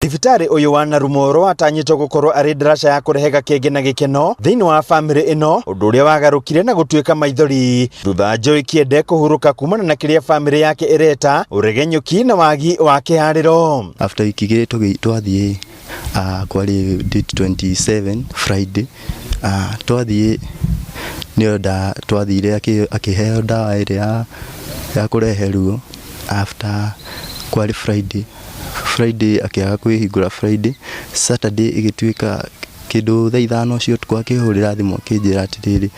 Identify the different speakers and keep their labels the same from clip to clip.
Speaker 1: Thibitari uyu wa Narumoro atanyitwo gukorwo ari ndaraca ya kurehega kenge na gikeno thiini wa family ino, undu uria wagarukire na gutuika maithori thutha Joy Kiende kuhuruka kumana na kiria family yake ireta uregenyuki na wagi wa kihariro.
Speaker 2: After ikige twathie kwari date 27 Friday twathie nioda twathire akiheo dawa iria ya kurehe ruo. After kwari Friday akiaga kwihingura Friday, Saturday igituika kindu thaa 5 cio twakihurira thimu kinjira atiriri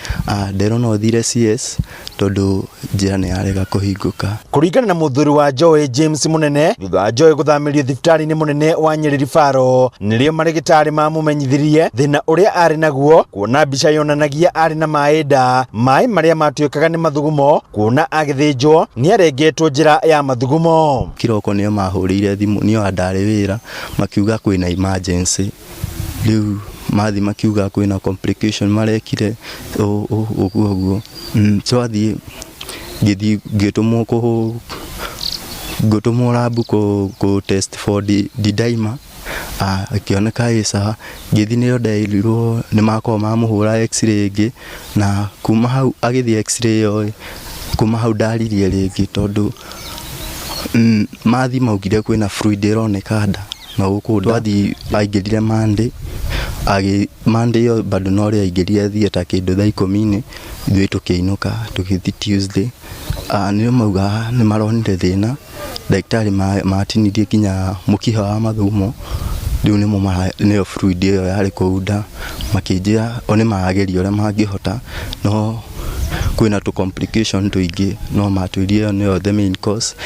Speaker 2: ndero no thire CS tondu njira ni yarega kuhinguka.
Speaker 1: Kuringana na muthuri wa Joy James Munene, thutha Joy guthamirio thibitari ni munene wa Nyeri Rifaro, nirio marigitari mamumenyithirie thina uria ari naguo, kuona mbica yonanagia ari na maida mai maria matuikaga ni mathugumo, kuona agithinjwo ni arengetwo njira ya mathugumo.
Speaker 2: Kiroko niyo mahurire thimu niyo andari wira makiuga kwina emergency, riu mathi makiuga kwina complication marekire uguo twathie gitumwo labu ko test for didaima akioneka isa githi niyo ndairwo ni makoma mamuhura x-ray ingi, na kuma hau agithi x-ray yo kuma hau ndaririe ringi tondu mathi maugire kwina fluid ironeka nda na guku twathi aingirire Monday yo bado no ria aingirire thieta kindu thaa 10 ithui tukiinuka tugithi Tuesday niyo mauga ni maronire thina daktari matinirie kinya mukiha wa mathumo, riu niyo fluid yo yari kuunda makinjira one maageria ore mangihota no kwina tu complication tuingi no matwirie niyo the main cause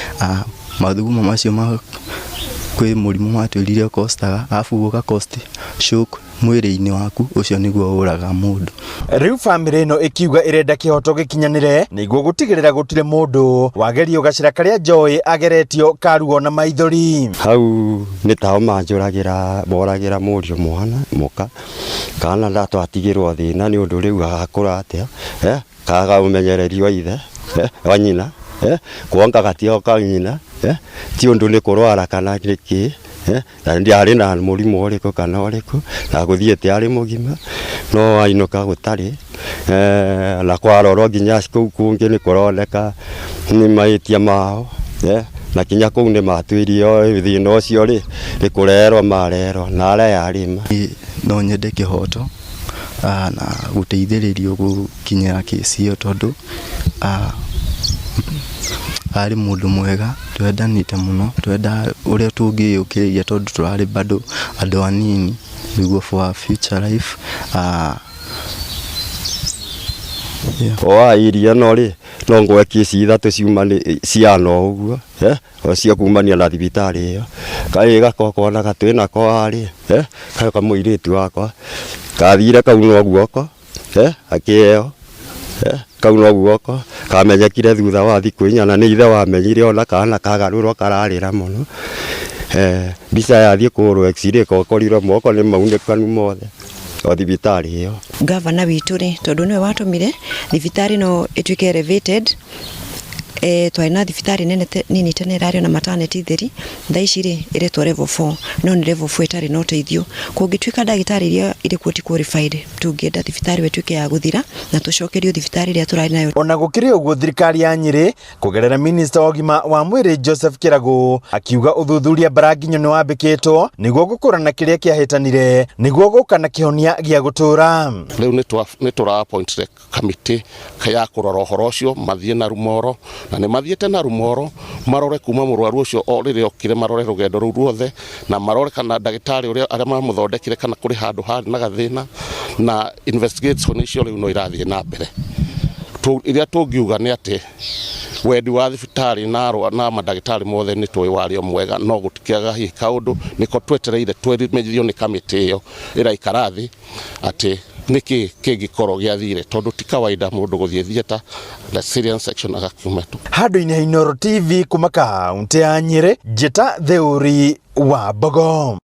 Speaker 2: mathumo macio kwi murimu matwirire costaga afu guka cost shock mwiri-ini waku ucio niguo uraga mundu.
Speaker 1: Riu family ino ikiuga irenda kihoto gikinyanire niguo gutigirira gutire mundu wagerio gacira karia Joy ageretio karuo na maithori.
Speaker 3: Hau ni tao manjuragira boragira murio mwana muka kana ndatwatigirwo thina ni undu riu agakura atia kaga umenyereri wa ithe wa nyina kuonga gatio ka nyina ti undu ni kurwara kana ki ndiari na murimu uriku kana uriku na guthiete ari mugima no ainuka gutari na kwarorwo nginya kuu kungi ni kuroneka ni maitia mao na kinya kuu ni matwirio thina ucio ri ni kurerwo marerwo na aria yarima.
Speaker 2: No nyende kihoto na guteithiririo gukinyira kesi iyo tondu ari mundu mwega twendanite muno, twenda uria tungiyukiria tondu turari bado andu anini niguo for future life.
Speaker 3: Iria no ri no ngwe kesi ithatu ciuma ciana uguo cia kumania na thibitari iyo kai gakokona gatwina ko ari kai kamuiritu wakwa kathire kau no guoko akio kau no guoko kamenyekire thutha wa thiku inyana ni ithe wamenyire ona kana kagarurwo kararira muno mbica yathie kurwo x-ray kokorirwo moko ni maunekanu mothe o thibitari iyo.
Speaker 4: Gavana witu ri tondu niwe watumire thibitari no ituike elevated twaina thibitari nini tene rario na maternity theri thaici ri iretwo level 4 no ni level 4 itari no teithio kungituika ndagitari iria iri kuoti qualified tungienda thibitari wetuike ya guthira na tucokerio thibitari iria turari nayo.
Speaker 1: Ona gukiri uguo thirikari ya Nyeri kugerera minister ogima wa mwiri Joseph Kiragu akiuga uthuthuria Baraginyo ni wambikitwo niguo gukurana kiria kiahitanire niguo gukana kihonia gia gutura.
Speaker 5: Riu ni tura appoint committee kaya kurora uhoro ucio mathie Narumoro na ni mathiete Narumoro marore kuma murwaru ucio o riria okire marore rugendo ru ruothe na marore kana ndagitari uria aria mamuthondekire kana kuri handu hari na gathina na investigation icio riu no irathie na mbere. Iria tungiuga ni ati wendi wa thibitari na mandagitari mothe ni twi wario mwega no gutikiaga hi kaundu niko twetereire twemenyithio ni kamiti iyo iraikarathi ati niki kingikoro giathire tondu ti kawaida mundu guthie thieta na serious section agakumetu.
Speaker 1: Handu-ini ha Inooro TV kuma kaunti ya Nyeri, Njeta Theuri wa Bogo.